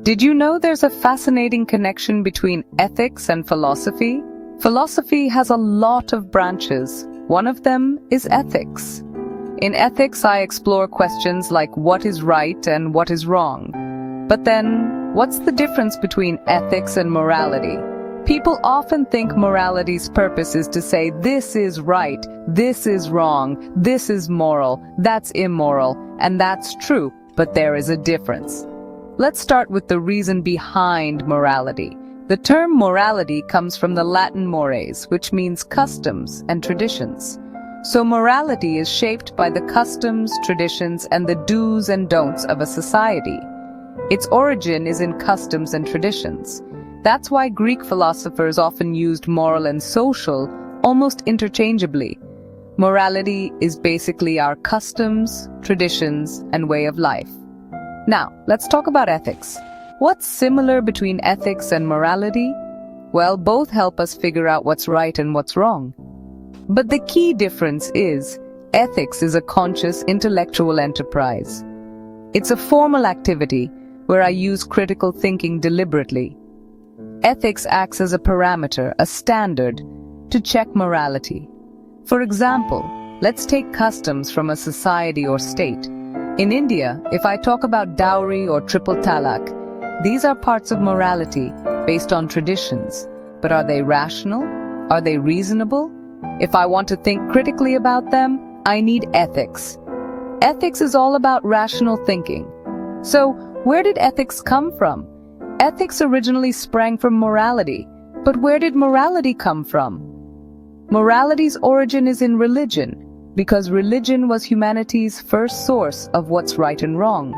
Did you know there's a fascinating connection between ethics and philosophy? Philosophy has a lot of branches. One of them is ethics. In ethics, I explore questions like what is right and what is wrong. But then, what's the difference between ethics and morality? People often think morality's purpose is to say this is right, this is wrong, this is moral, that's immoral, and that's true, but there is a difference. Let's start with the reason behind morality. The term morality comes from the Latin mores, which means customs and traditions. So morality is shaped by the customs, traditions, and the do's and don'ts of a society. Its origin is in customs and traditions. That's why Greek philosophers often used moral and social almost interchangeably. Morality is basically our customs, traditions, and way of life. Now, let's talk about ethics. What's similar between ethics and morality? Well, both help us figure out what's right and what's wrong. But the key difference is, ethics is a conscious intellectual enterprise. It's a formal activity where I use critical thinking deliberately. Ethics acts as a parameter, a standard, to check morality. For example, let's take customs from a society or state. In India, if I talk about dowry or triple talaq, these are parts of morality based on traditions. But are they rational? Are they reasonable? If I want to think critically about them, I need ethics. Ethics is all about rational thinking. So, where did ethics come from? Ethics originally sprang from morality. But where did morality come from? Morality's origin is in religion, because religion was humanity's first source of what's right and wrong.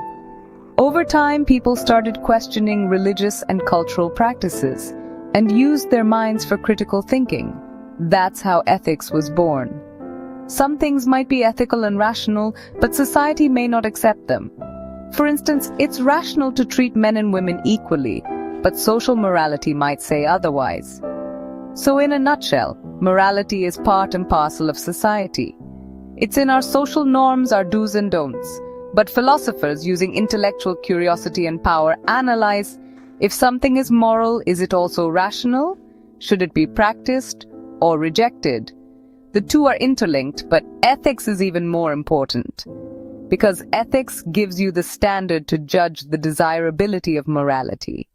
Over time, people started questioning religious and cultural practices and used their minds for critical thinking. That's how ethics was born. Some things might be ethical and rational, but society may not accept them. For instance, it's rational to treat men and women equally, but social morality might say otherwise. So in a nutshell, morality is part and parcel of society. It's in our social norms, our do's and don'ts. But philosophers, using intellectual curiosity and power, analyze if something is moral, is it also rational? Should it be practiced or rejected? The two are interlinked, but ethics is even more important. Because ethics gives you the standard to judge the desirability of morality.